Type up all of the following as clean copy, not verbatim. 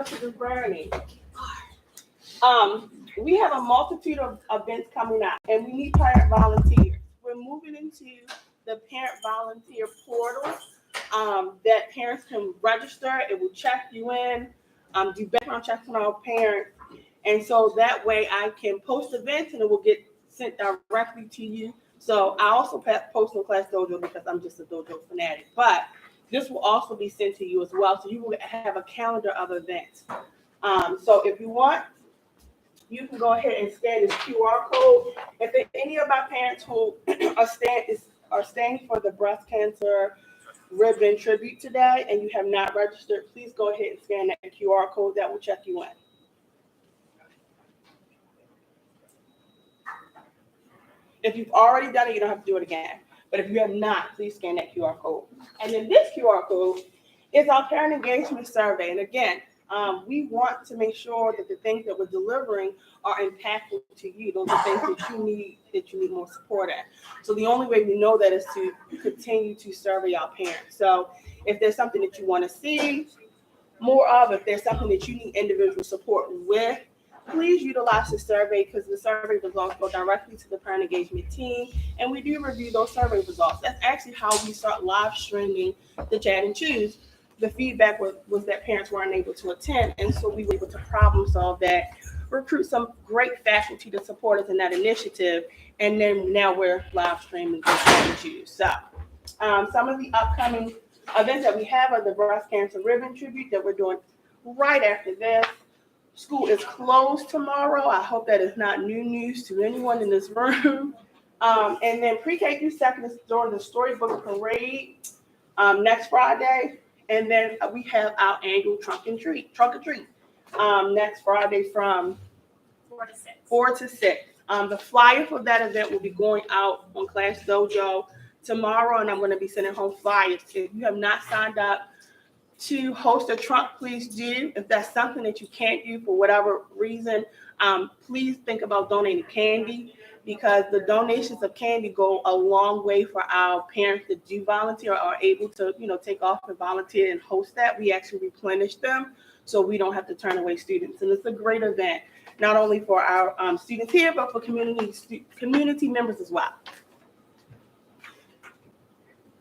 Mrs. Bernie. We have a multitude of events coming up, and we need parent volunteers. We're moving into the parent volunteer portal that parents can register. It will check you in, do background checks on our parents, and so that way I can post events and it will get sent directly to you. So I also post on Class Dojo because I'm just a dojo fanatic, but this will also be sent to you as well. So you will have a calendar of events. So if you want, you can go ahead and scan this QR code. If there any of our parents who are staying for the breast cancer ribbon tribute today and you have not registered, please go ahead and scan that QR code. That will check you in. If you've already done it, you don't have to do it again. But if you have not, please scan that QR code. And then this QR code is our parent engagement survey. And again, we want to make sure that the things that we're delivering are impactful to you. Those are things that you need more support at. So the only way we know that is to continue to survey our parents. So if there's something that you want to see more of, if there's something that you need individual support with, please utilize the survey because the survey results go directly to the parent engagement team, and we do review those survey results. That's actually how we start live streaming the Chat and Choose. The feedback was that parents weren't able to attend, and so we were able to problem solve that, recruit some great faculty to support us in that initiative, and then now we're live streaming the Chat and Choose. So some of the upcoming events that we have are the breast cancer ribbon tribute that we're doing right after this. School is closed tomorrow. I hope that is not new news to anyone in this room. And then pre-K through second is during the storybook parade next Friday. And then we have our annual trunk or treat next Friday from 4 to 6. The flyer for that event will be going out on Class Dojo tomorrow, and I'm going to be sending home flyers. If you have not signed up to host a trunk, please do. If that's something that you can't do for whatever reason, please think about donating candy because the donations of candy go a long way for our parents that do volunteer or are able to, take off and volunteer and host that. We actually replenish them so we don't have to turn away students. And it's a great event, not only for our students here, but for community members as well.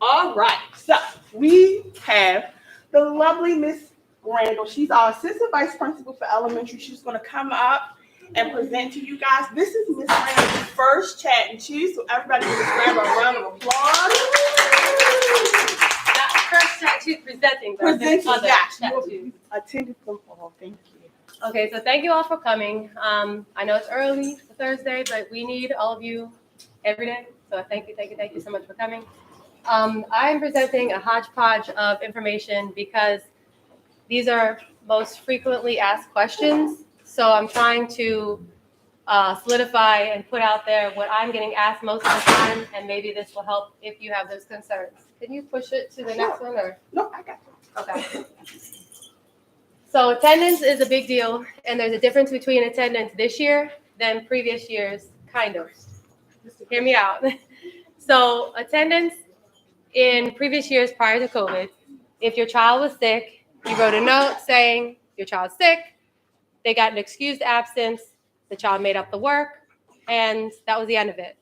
All right, so we have the lovely Miss Randall. She's our assistant vice principal for elementary. She's going to come up and present to you guys. This is Miss Randall's first Chat and Choose, so everybody give this grab a round of applause. Not first Chat Choose presenting, but yes. You attended them all. Thank you. Okay, so thank you all for coming. I know it's early for Thursday, but we need all of you every day. So thank you so much for coming. I'm presenting a hodgepodge of information because these are most frequently asked questions. So I'm trying to solidify and put out there what I'm getting asked most of the time, and maybe this will help if you have those concerns. Can you push it to the next one? Or? No, I got you. Okay. So attendance is a big deal, and there's a difference between attendance this year than previous years, kind of. Hear me out. So attendance in previous years prior to COVID, if your child was sick, you wrote a note saying your child's sick, they got an excused absence, the child made up the work, and that was the end of it.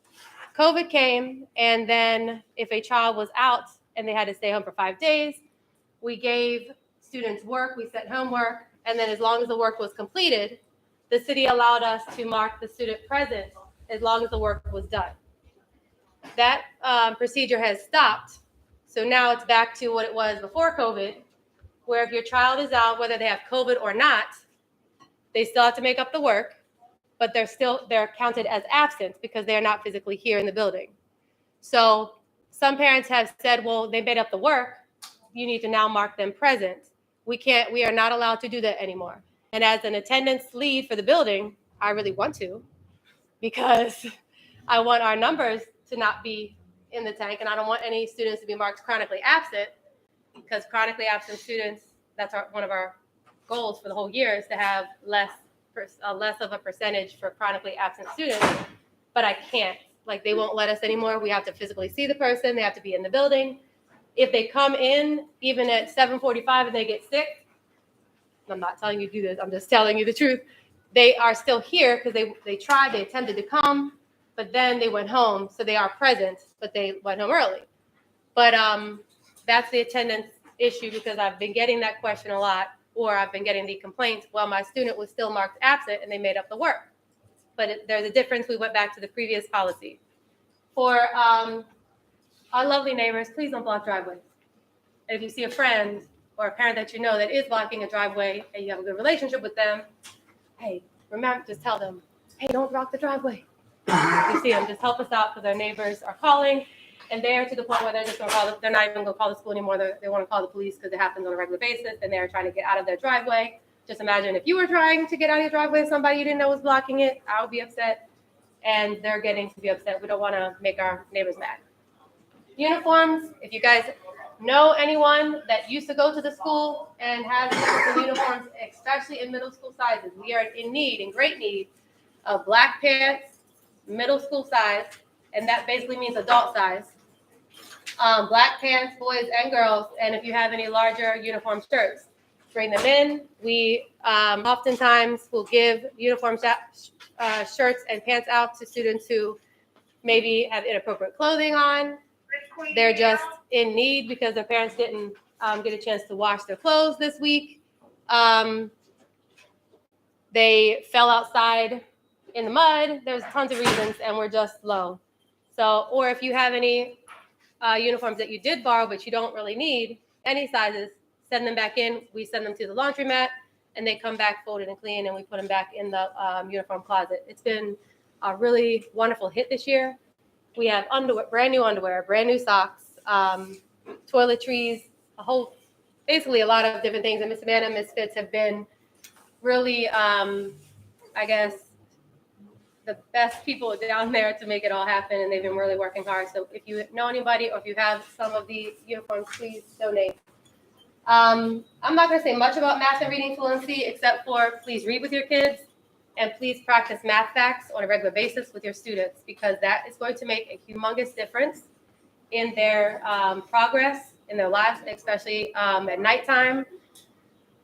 COVID came, and then if a child was out and they had to stay home for 5 days, we gave students work, we sent homework, and then as long as the work was completed, the city allowed us to mark the student present as long as the work was done. That procedure has stopped. So now it's back to what it was before COVID, where if your child is out, whether they have COVID or not, they still have to make up the work, but they're counted as absent because they are not physically here in the building. So some parents have said, well, they made up the work. You need to now mark them present. We are not allowed to do that anymore. And as an attendance lead for the building, I really want to, because I want our numbers to not be in the tank, and I don't want any students to be marked chronically absent, because chronically absent students, that's one of our goals for the whole year, is to have less of a percentage for chronically absent students. But I can't, they won't let us anymore. We have to physically see the person. They have to be in the building. If they come in even at 7:45 and they get sick, I'm not telling you to do this, I'm just telling you the truth. They are still here because they tried, they attempted to come, but then they went home. So they are present, but they went home early. But that's the attendance issue, because I've been getting that question a lot, or I've been getting the complaints, well, my student was still marked absent and they made up the work. But there's a difference. We went back to the previous policy. For our lovely neighbors, please don't block driveways. And if you see a friend or a parent that you know that is blocking a driveway and you have a good relationship with them, hey, remember, just tell them, hey, don't block the driveway. If you see them, just help us out, because our neighbors are calling, and they're to the point where they're just going to call. They're not even going to call the school anymore. They want to call the police because it happens on a regular basis, and they're trying to get out of their driveway. Just imagine if you were trying to get out of your driveway and somebody you didn't know was blocking it. I would be upset, and they're getting to be upset. We don't want to make our neighbors mad. Uniforms, if you guys know anyone that used to go to the school and has the uniforms, especially in middle school sizes, we are in great need of black pants, middle school size, and that basically means adult size. Black pants, boys and girls, and if you have any larger uniform shirts, bring them in. We oftentimes will give uniform shirts and pants out to students who maybe have inappropriate clothing on. They're just in need because their parents didn't get a chance to wash their clothes this week. They fell outside in the mud. There's tons of reasons, and we're just low. So, or if you have any uniforms that you did borrow but you don't really need, any sizes, send them back in. We send them to the laundromat, and they come back folded and clean, and we put them back in the uniform closet. It's been a really wonderful hit this year. We have underwear, brand new socks, toiletries, basically a lot of different things. And Miss Amanda and Miss Fitz have been really, I guess, the best people down there to make it all happen, and they've been really working hard. So if you know anybody, or if you have some of the uniforms, please donate. I'm not going to say much about math and reading fluency, except for please read with your kids, and please practice math facts on a regular basis with your students, because that is going to make a humongous difference in their progress in their lives, especially at nighttime.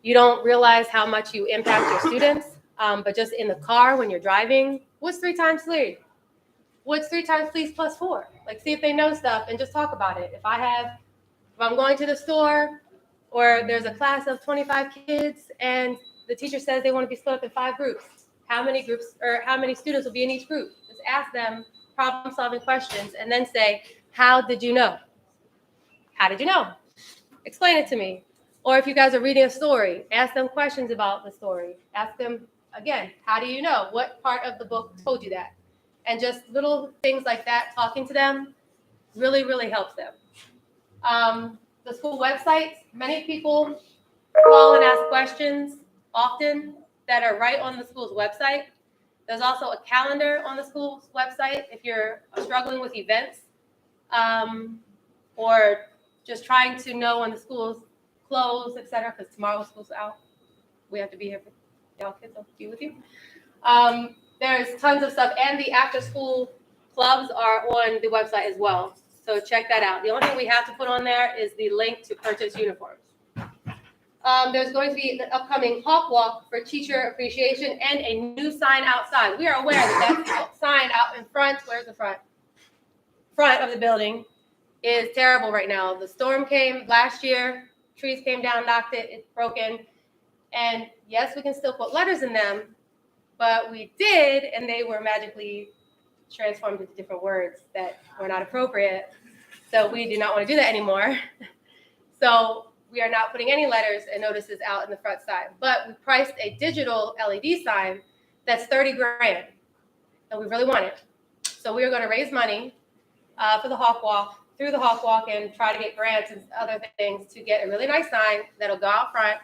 You don't realize how much you impact your students, but just in the car when you're driving, what's 3 times 3? What's 3 times 3 plus 4? Like, see if they know stuff and just talk about it. If I'm going to the store, or there's a class of 25 kids and the teacher says they want to be split up in 5 groups, how many groups or how many students will be in each group? Just ask them problem-solving questions and then say, how did you know? How did you know? Explain it to me. Or if you guys are reading a story, ask them questions about the story. Ask them, again, how do you know? What part of the book told you that? And just little things like that, talking to them really, really helps them. The school websites, many people call and ask questions often that are right on the school's website. There's also a calendar on the school's website if you're struggling with events, or just trying to know when the school's closed, etc., because tomorrow school's out. We have to be here for y'all kids, I'll be with you. There's tons of stuff, and the after-school clubs are on the website as well. So check that out. The only thing we have to put on there is the link to purchase uniforms. There's going to be the upcoming Hawk Walk for teacher appreciation and a new sign outside. We are aware that sign out in front, where's the front? Front of the building is terrible right now. The storm came last year, trees came down, knocked it, it's broken. And yes, we can still put letters in them, but we did, and they were magically transformed into different words that were not appropriate. So we do not want to do that anymore. So we are not putting any letters and notices out in the front side, but we priced a digital LED sign that's $30,000, and we really want it. So we are going to raise money for the Hawk Walk, through the Hawk Walk, and try to get grants and other things to get a really nice sign that'll go out front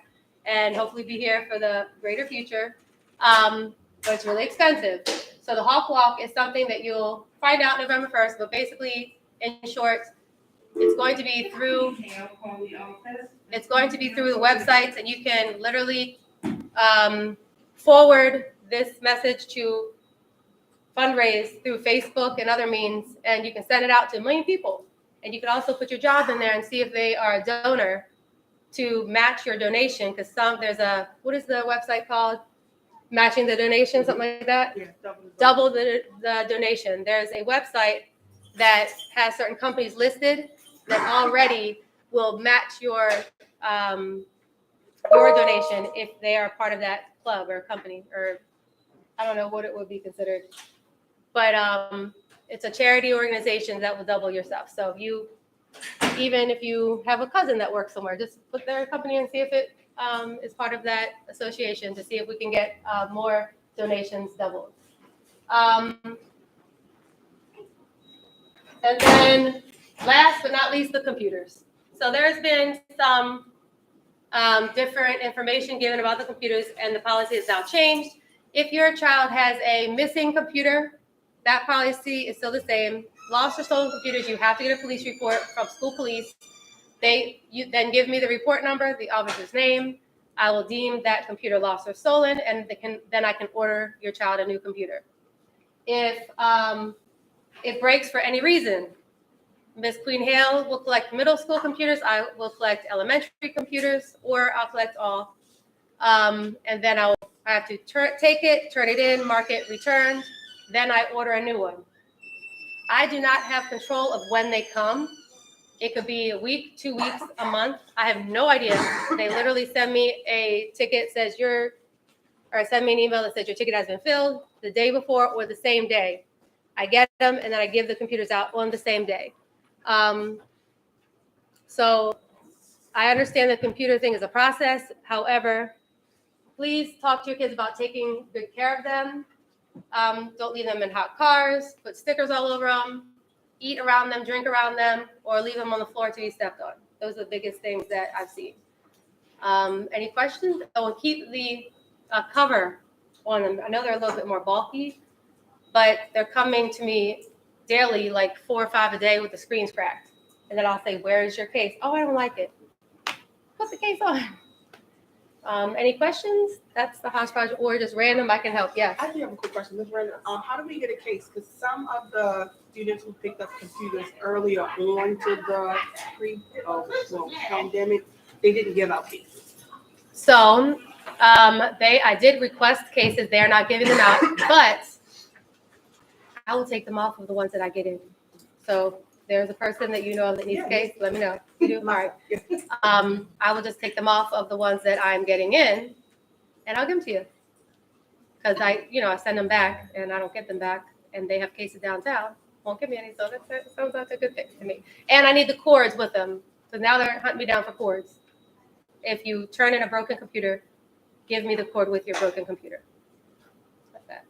and hopefully be here for the greater future. But it's really expensive. So the Hawk Walk is something that you'll find out November 1st, but basically, in short, it's going to be through the websites, and you can literally forward this message to fundraise through Facebook and other means, and you can send it out to 1 million people. And you can also put your job in there and see if they are a donor to match your donation, because there's a, what is the website called? Matching the donation, something like that? Yeah, Double the donation. There's a website that has certain companies listed that already will match your donation if they are part of that club or company, or I don't know what it would be considered. But it's a charity organization that will double your stuff. So even if you have a cousin that works somewhere, just put their company and see if it is part of that association to see if we can get more donations doubled. And then last but not least, the computers. So there's been some different information given about the computers, and the policy has now changed. If your child has a missing computer, that policy is still the same. Lost or stolen computers, you have to get a police report from school police. You then give me the report number, the officer's name. I will deem that computer lost or stolen, and then I can order your child a new computer. If it breaks for any reason, Ms. Queen Hale will collect middle school computers. I will collect elementary computers, or I'll collect all. And then I have to take it, turn it in, mark it, returned. Then I order a new one. I do not have control of when they come. It could be a week, 2 weeks, a month. I have no idea. They literally send me a ticket, send me an email that says your ticket has been filled the day before or the same day. I get them, and then I give the computers out on the same day. So I understand the computer thing is a process. However, please talk to your kids about taking good care of them. Don't leave them in hot cars, put stickers all over them, eat around them, drink around them, or leave them on the floor to be stepped on. Those are the biggest things that I've seen. Any questions? Oh, and keep the cover on them. I know they're a little bit more bulky, but they're coming to me daily, like 4 or 5 a day with the screens cracked. And then I'll say, where is your case? Oh, I don't like it. Put the case on. Any questions? That's the hodgepodge, or just random. I can help. Yes. I do have a quick question, Ms. Brenda. How do we get a case? Because some of the students who picked up computers earlier on to the pandemic, they didn't give out cases. So I did request cases. They are not giving them out, but I will take them off of the ones that I get in. So there's a person that you know of that needs a case, let me know. You do? All right. I will just take them off of the ones that I'm getting in, and I'll give them to you. Because I send them back, and I don't get them back, and they have cases downtown. Won't give me any, so that sounds like a good thing to me. And I need the cords with them. So now they're hunting me down for cords. If you turn in a broken computer, give me the cord with your broken computer. That's that.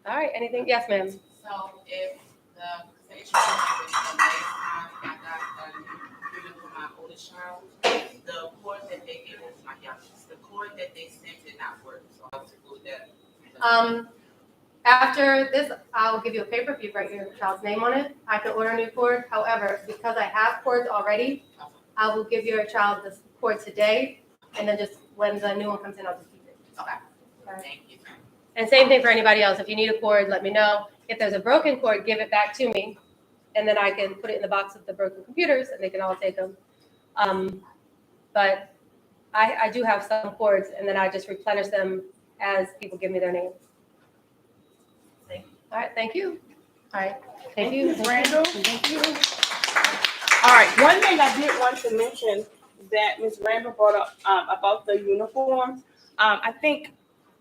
All right, anything? Yes, ma'am. So if the situation was the last time I got a computer for my oldest child, the cord that they gave was my youngest. The cord that they sent did not work, so I was to do that. After this, I'll give you a paper if you write your child's name on it. I can order a new cord. However, because I have cords already, I will give your child this cord today, and then just when the new one comes in, I'll just keep it. Okay. All right. Thank you. And same thing for anybody else. If you need a cord, let me know. If there's a broken cord, give it back to me, and then I can put it in the box of the broken computers, and they can all take them. But I do have some cords, and then I just replenish them as people give me their name. All right, thank you. All right, thank you. Ms. Randall. Thank you. All right, one thing I did want to mention that Ms. Randall brought up about the uniforms. I think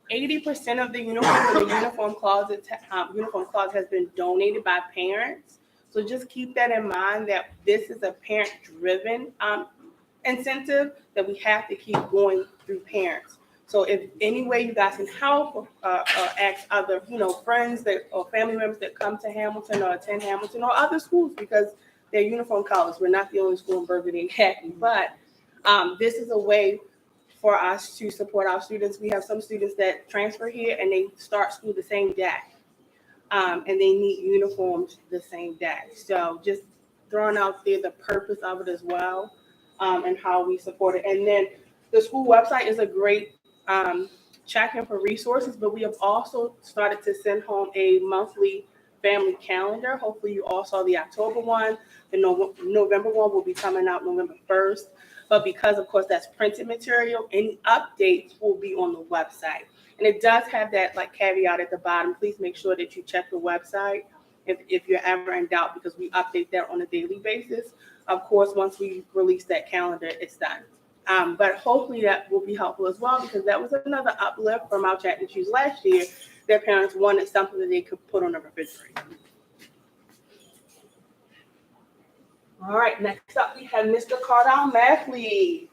80% of the uniforms in the uniform closet has been donated by parents. So just keep that in mind that this is a parent-driven incentive that we have to keep going through parents. So if any way you guys can help, ask other, friends or family members that come to Hamilton or attend Hamilton or other schools, because they're uniform colors. We're not the only school in Burgundy and khaki, but this is a way for us to support our students. We have some students that transfer here and they start school the same day, and they need uniforms the same day. So just throwing out there the purpose of it as well, and how we support it. And then the school website is a great check-in for resources, but we have also started to send home a monthly family calendar. Hopefully you all saw the October one. The November one will be coming out November 1st. but because, of course, that's printed material, any updates will be on the website. And it does have that like caveat at the bottom. Please make sure that you check the website if you're ever in doubt, because we update that on a daily basis. Of course, once we release that calendar, it's done. But hopefully that will be helpful as well, because that was another uplift from our Chat and Choose last year. Their parents wanted something that they could put on the refrigerator. All right, next up we have Mr. Carter, our math lead.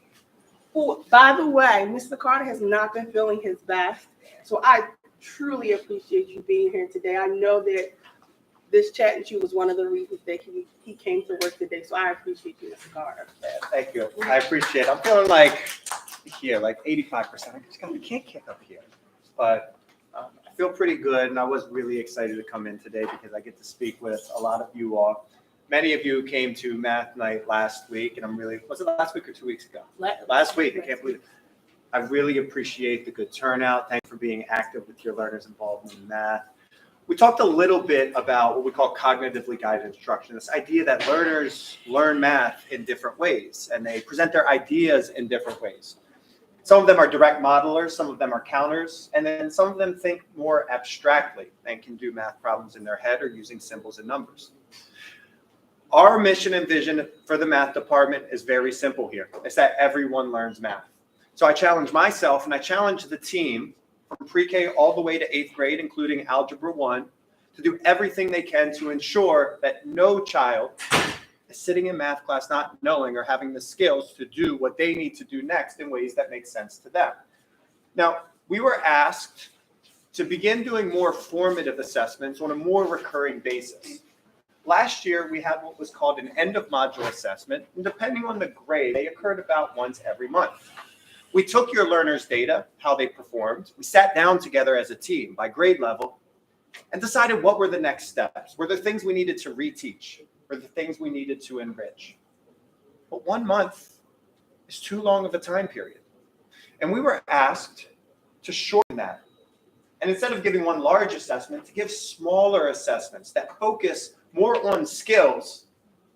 Who, by the way, Mr. Carter has not been feeling his best. So I truly appreciate you being here today. I know that this Chat and Choose was one of the reasons that he came to work today. So I appreciate you, Mr. Carter. Thank you. I appreciate it. I'm feeling like 85%. I can't kick up here. But I feel pretty good, and I was really excited to come in today because I get to speak with a lot of you all. Many of you came to Math Night last week, and was it last week or 2 weeks ago? Last week. I can't believe it. I really appreciate the good turnout. Thanks for being active with your learners' involvement in math. We talked a little bit about what we call cognitively guided instruction, this idea that learners learn math in different ways, and they present their ideas in different ways. Some of them are direct modelers, some of them are counters, and then some of them think more abstractly and can do math problems in their head or using symbols and numbers. Our mission and vision for the math department is very simple here. It's that everyone learns math. So I challenge myself and I challenge the team from pre-K all the way to 8th grade, including Algebra 1, to do everything they can to ensure that no child is sitting in math class not knowing or having the skills to do what they need to do next in ways that make sense to them. Now, we were asked to begin doing more formative assessments on a more recurring basis. Last year, we had what was called an end-of-module assessment, and depending on the grade, they occurred about once every month. We took your learners' data, how they performed, we sat down together as a team by grade level, and decided what were the next steps. Were there things we needed to reteach? Were there things we needed to enrich? But 1 month is too long of a time period. And we were asked to shorten that. And instead of giving one large assessment, to give smaller assessments that focus more on skills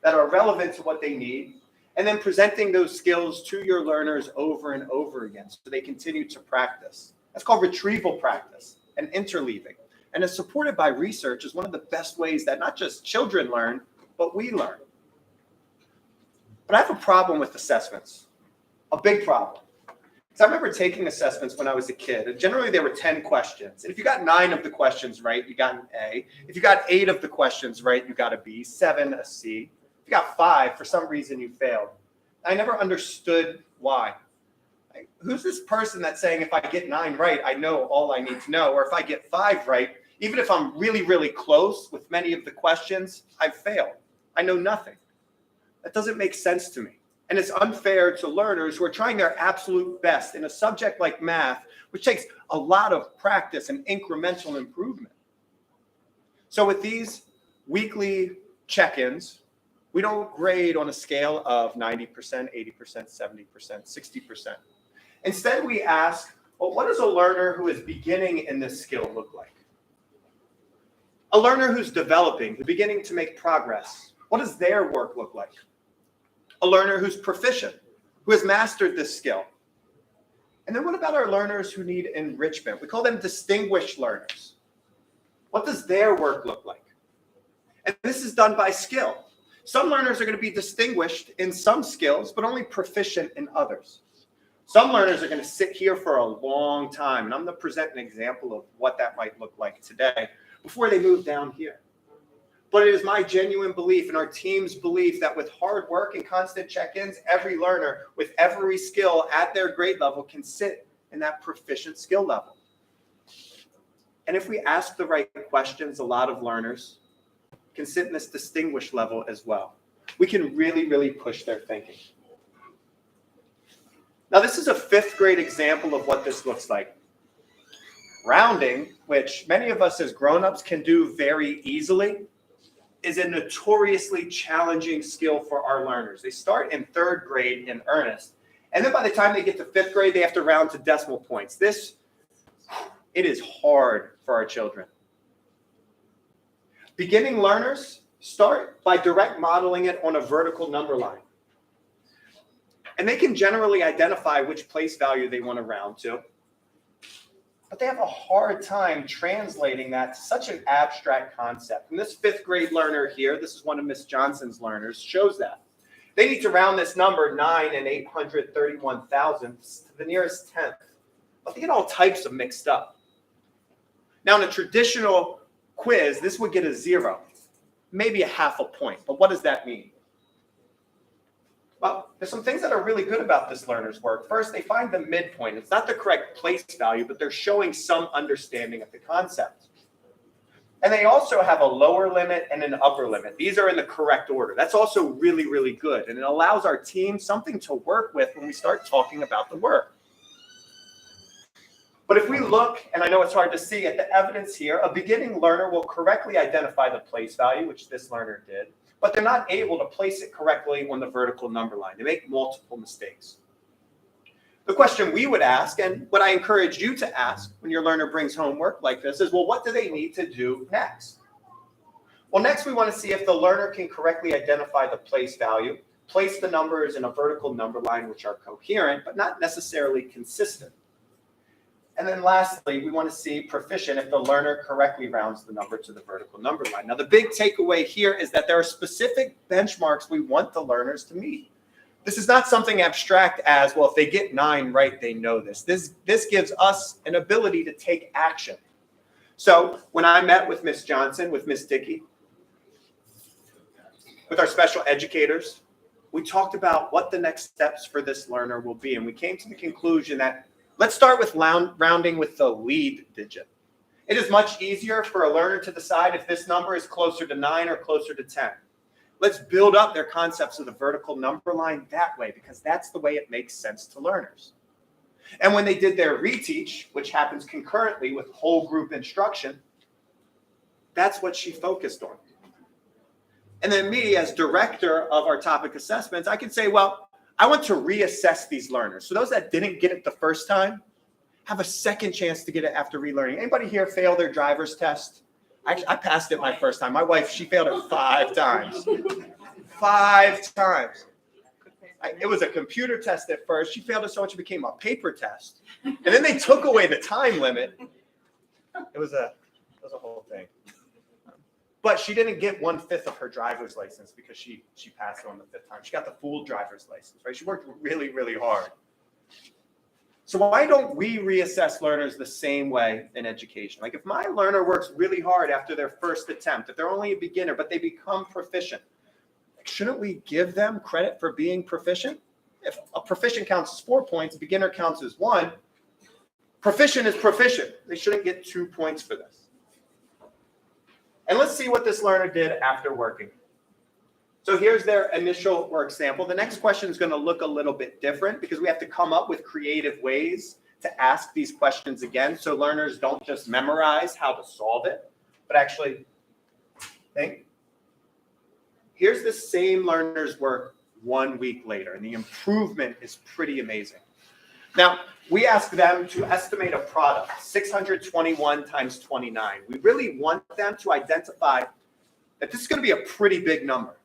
that are relevant to what they need, and then presenting those skills to your learners over and over again so they continue to practice. That's called retrieval practice and interleaving. And it's supported by research as one of the best ways that not just children learn, but we learn. But I have a problem with assessments, a big problem. So I remember taking assessments when I was a kid, and generally there were 10 questions. And if you got 9 of the questions right, you got an A. If you got 8 of the questions right, you got a B, 7, a C. If you got 5, for some reason you failed. I never understood why. Like, who's this person that's saying if I get 9 right, I know all I need to know, or if I get 5 right, even if I'm really, really close with many of the questions, I've failed. I know nothing. That doesn't make sense to me. And it's unfair to learners who are trying their absolute best in a subject like math, which takes a lot of practice and incremental improvement. So with these weekly check-ins, we don't grade on a scale of 90%, 80%, 70%, 60%. Instead, we ask, well, what does a learner who is beginning in this skill look like? A learner who's developing, who's beginning to make progress, what does their work look like? A learner who's proficient, who has mastered this skill. And then what about our learners who need enrichment? We call them distinguished learners. What does their work look like? And this is done by skill. Some learners are going to be distinguished in some skills, but only proficient in others. Some learners are going to sit here for a long time, and I'm going to present an example of what that might look like today before they move down here. But it is my genuine belief and our team's belief that with hard work and constant check-ins, every learner with every skill at their grade level can sit in that proficient skill level. And if we ask the right questions, a lot of learners can sit in this distinguished level as well. We can really, really push their thinking. Now, this is a 5th grade example of what this looks like. Rounding, which many of us as grown-ups can do very easily, is a notoriously challenging skill for our learners. They start in 3rd grade in earnest, and then by the time they get to 5th grade, they have to round to decimal points. It is hard for our children. Beginning learners start by direct modeling it on a vertical number line. And they can generally identify which place value they want to round to. But they have a hard time translating that to such an abstract concept. And this 5th grade learner here, this is one of Miss Johnson's learners, shows that. They need to round this number 9 and 831 thousandths to the nearest tenth. But they get all types of mixed up. Now, in a traditional quiz, this would get a 0, maybe a half a point. But what does that mean? Well, there's some things that are really good about this learner's work. First, they find the midpoint. It's not the correct place value, but they're showing some understanding of the concept. And they also have a lower limit and an upper limit. These are in the correct order. That's also really, really good. And it allows our team something to work with when we start talking about the work. But if we look, and I know it's hard to see at the evidence here, a beginning learner will correctly identify the place value, which this learner did, but they're not able to place it correctly on the vertical number line. They make multiple mistakes. The question we would ask, and what I encourage you to ask when your learner brings homework like this is, well, what do they need to do next? Well, next we want to see if the learner can correctly identify the place value, place the numbers in a vertical number line which are coherent, but not necessarily consistent. And then lastly, we want to see proficient if the learner correctly rounds the number to the vertical number line. Now, the big takeaway here is that there are specific benchmarks we want the learners to meet. This is not something abstract as, well, if they get 9 right, they know this. This gives us an ability to take action. So when I met with Miss Johnson, with Miss Dickey, with our special educators, we talked about what the next steps for this learner will be. And we came to the conclusion that let's start with rounding with the lead digit. It is much easier for a learner to decide if this number is closer to 9 or closer to 10. Let's build up their concepts of the vertical number line that way, because that's the way it makes sense to learners. And when they did their reteach, which happens concurrently with whole group instruction, that's what she focused on. And then me, as director of our topic assessments, I can say, well, I want to reassess these learners. So those that didn't get it the first time have a second chance to get it after relearning. Anybody here fail their driver's test? I passed it my first time. My wife, she failed it 5 times. 5 times. It was a computer test at first. She failed it so much it became a paper test. And then they took away the time limit. It was a whole thing. But she didn't get 1/5 of her driver's license because she passed it on the 5th time. She got the full driver's license, right? She worked really, really hard. So why don't we reassess learners the same way in education? Like if my learner works really hard after their first attempt, if they're only a beginner, but they become proficient, shouldn't we give them credit for being proficient? If a proficient counts as 4 points, a beginner counts as 1, proficient is proficient. They shouldn't get 2 points for this. And let's see what this learner did after working. So here's their initial work sample. The next question is going to look a little bit different because we have to come up with creative ways to ask these questions again, so learners don't just memorize how to solve it, but actually think. Here's the same learner's work 1 week later, and the improvement is pretty amazing. Now, we ask them to estimate a product, 621 times 29. We really want them to identify that this is going to be a pretty big number,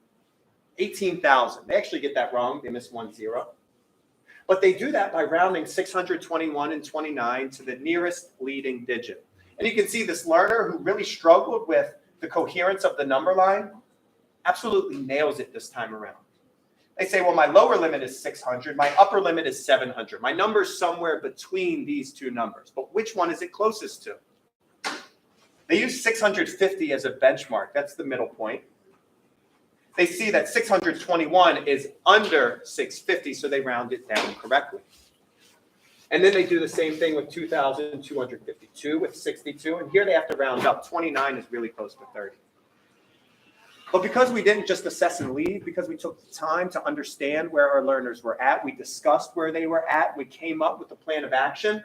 18,000. They actually get that wrong. They miss 1 0. But they do that by rounding 621 and 29 to the nearest leading digit. And you can see this learner who really struggled with the coherence of the number line absolutely nails it this time around. They say, well, my lower limit is 600. My upper limit is 700. My number's somewhere between these two numbers. But which one is it closest to? They use 650 as a benchmark. That's the middle point. They see that 621 is under 650, so they round it down correctly. And then they do the same thing with 2,252 with 62. And here they have to round up. 29 is really close to 30. But because we didn't just assess and leave, because we took the time to understand where our learners were at, we discussed where they were at, we came up with a plan of action,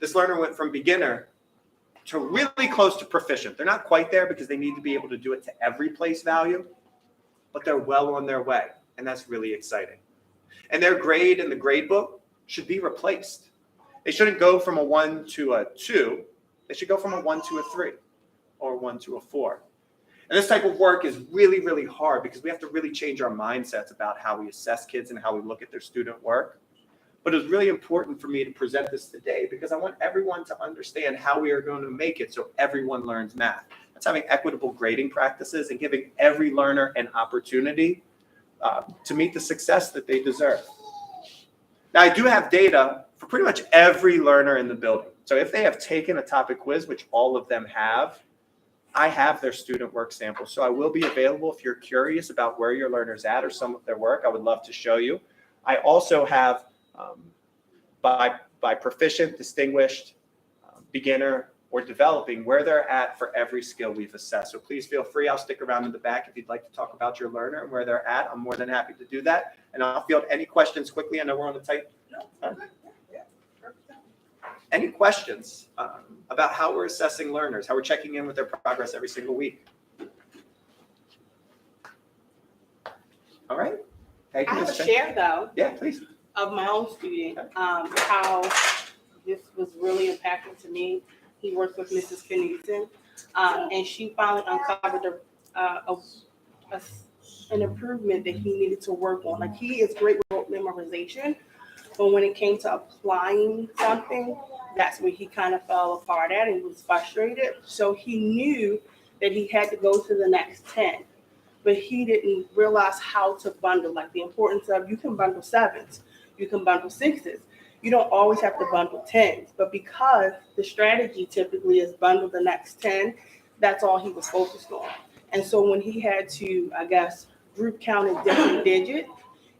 this learner went from beginner to really close to proficient. They're not quite there because they need to be able to do it to every place value, but they're well on their way, and that's really exciting. And their grade in the grade book should be replaced. They shouldn't go from a 1 to a 2. They should go from a 1 to a 3 or a 1 to a 4. And this type of work is really, really hard because we have to really change our mindsets about how we assess kids and how we look at their student work. But it was really important for me to present this today because I want everyone to understand how we are going to make it so everyone learns math. That's having equitable grading practices and giving every learner an opportunity to meet the success that they deserve. Now, I do have data for pretty much every learner in the building. So if they have taken a topic quiz, which all of them have, I have their student work samples. So I will be available if you're curious about where your learner's at or some of their work. I would love to show you. I also have by proficient, distinguished, beginner, or developing, where they're at for every skill we've assessed. So please feel free. I'll stick around in the back if you'd like to talk about your learner and where they're at. I'm more than happy to do that. And I'll field any questions quickly. I know we're on the tight. Any questions about how we're assessing learners, how we're checking in with their progress every single week? All right. Thank you, I have a Ms. Chen. share though Yeah, please. of my own student, how this was really impactful to me. He works with Mrs. Knudsen, and she finally uncovered an improvement that he needed to work on. Like, he is great with memorization, but when it came to applying something, that's where he kind of fell apart at and he was frustrated. So he knew that he had to go to the next 10, but he didn't realize how to bundle, like the importance of, you can bundle 7s, you can bundle 6s. You don't always have to bundle 10s, but because the strategy typically is bundle the next 10, that's all he was focused on. And so when he had to, I guess, group count in different digits,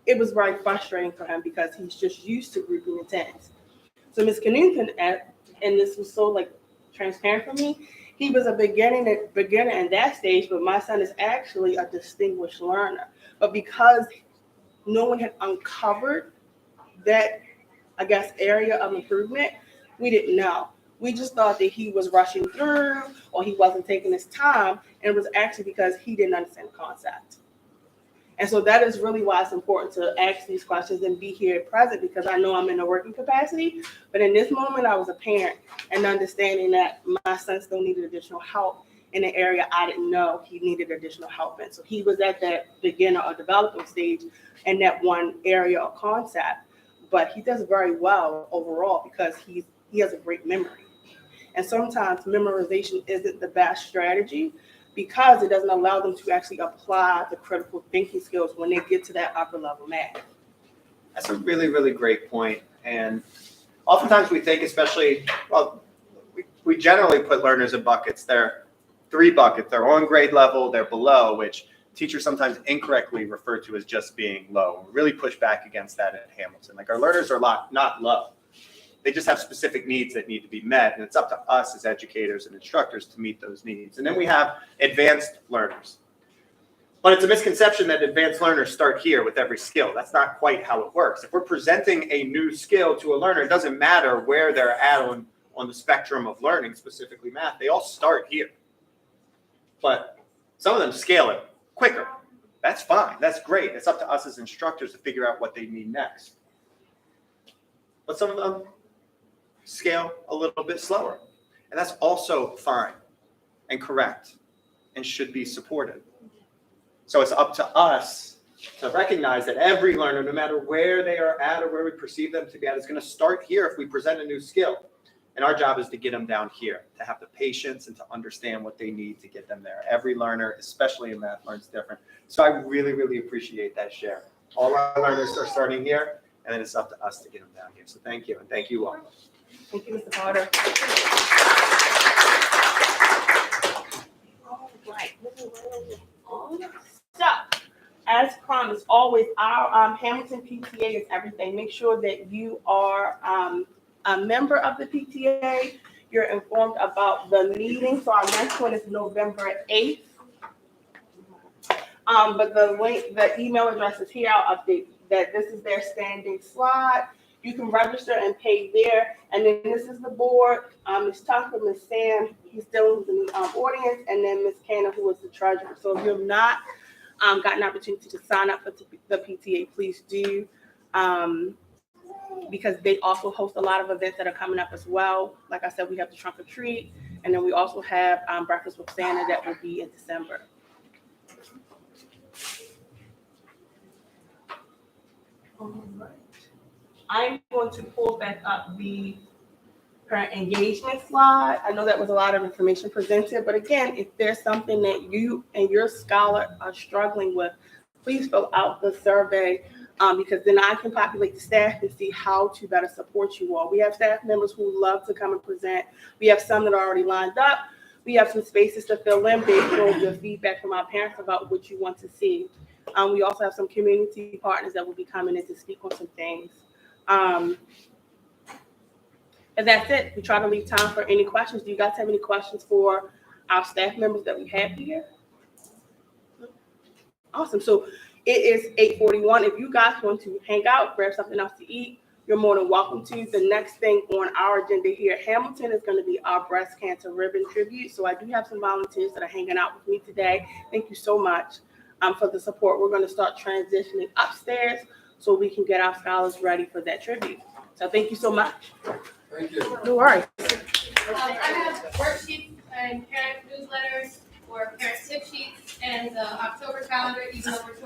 it was very frustrating for him because he's just used to grouping the 10s. So Ms. Knudsen, and this was so like transparent for me, he was a beginner in that stage, but my son is actually a distinguished learner. But because no one had uncovered that, I guess, area of improvement, we didn't know. We just thought that he was rushing through or he wasn't taking his time, and it was actually because he didn't understand the concept. And so that is really why it's important to ask these questions and be here present, because I know I'm in a working capacity, but in this moment I was a parent and understanding that my son still needed additional help in an area I didn't know he needed additional help in. So he was at that beginner or developing stage in that one area or concept, but he does very well overall because he has a great memory. And sometimes memorization isn't the best strategy because it doesn't allow them to actually apply the critical thinking skills when they get to that upper level math. That's a really, really great point. And oftentimes we think, especially, well, we generally put learners in buckets. They're 3 buckets. They're on grade level, they're below, which teachers sometimes incorrectly refer to as just being low. We really push back against that at Hamilton. Like, our learners are not low. They just have specific needs that need to be met, and it's up to us as educators and instructors to meet those needs. And then we have advanced learners. But it's a misconception that advanced learners start here with every skill. That's not quite how it works. If we're presenting a new skill to a learner, it doesn't matter where they're at on the spectrum of learning, specifically math. They all start here. But some of them scale it quicker. That's fine. That's great. It's up to us as instructors to figure out what they need next. But some of them scale a little bit slower. And that's also fine and correct and should be supported. So it's up to us to recognize that every learner, no matter where they are at or where we perceive them to be at, is going to start here if we present a new skill. And our job is to get them down here, to have the patience and to understand what they need to get them there. Every learner, especially in math, learns different. So I really, really appreciate that share. All our learners are starting here, and then it's up to us to get them down here. So thank you, and thank you all. Thank you, Mr. Potter. All right. So, as promised, always our Hamilton PTA is everything. Make sure that you are a member of the PTA. You're informed about the meeting. So our next one is November 8th. But the email address is here. I'll update that this is their standing slot. You can register and pay there. And then this is the board. Ms. Tucker, Ms. Sam, he's still in the audience, and then Ms. Cannon, who is the treasurer. So if you have not got an opportunity to sign up for the PTA, please do. Because they also host a lot of events that are coming up as well. Like I said, we have the trunk or treat. And then we also have Breakfast with Santa that will be in December. All right. I'm going to pull back up the parent engagement slide. I know that was a lot of information presented, but again, if there's something that you and your scholar are struggling with, please fill out the survey, because then I can populate the staff and see how to better support you all. We have staff members who love to come and present. We have some that are already lined up. We have some spaces to fill in based on the feedback from our parents about what you want to see. We also have some community partners that will be coming in to speak on some things. And that's it. We try to leave time for any questions. Do you guys have any questions for our staff members that we have here? Awesome. So it is 8:41. If you guys want to hang out, grab something else to eat, you're more than welcome to. The next thing on our agenda here at Hamilton is going to be our breast cancer ribbon tribute. So I do have some volunteers that are hanging out with me today. Thank you so much for the support. We're going to start transitioning upstairs so we can get our scholars ready for that tribute. So thank you so much. Thank you. No worries. I have worksheets and parent newsletters or parent tip sheets and the October calendar, even though we're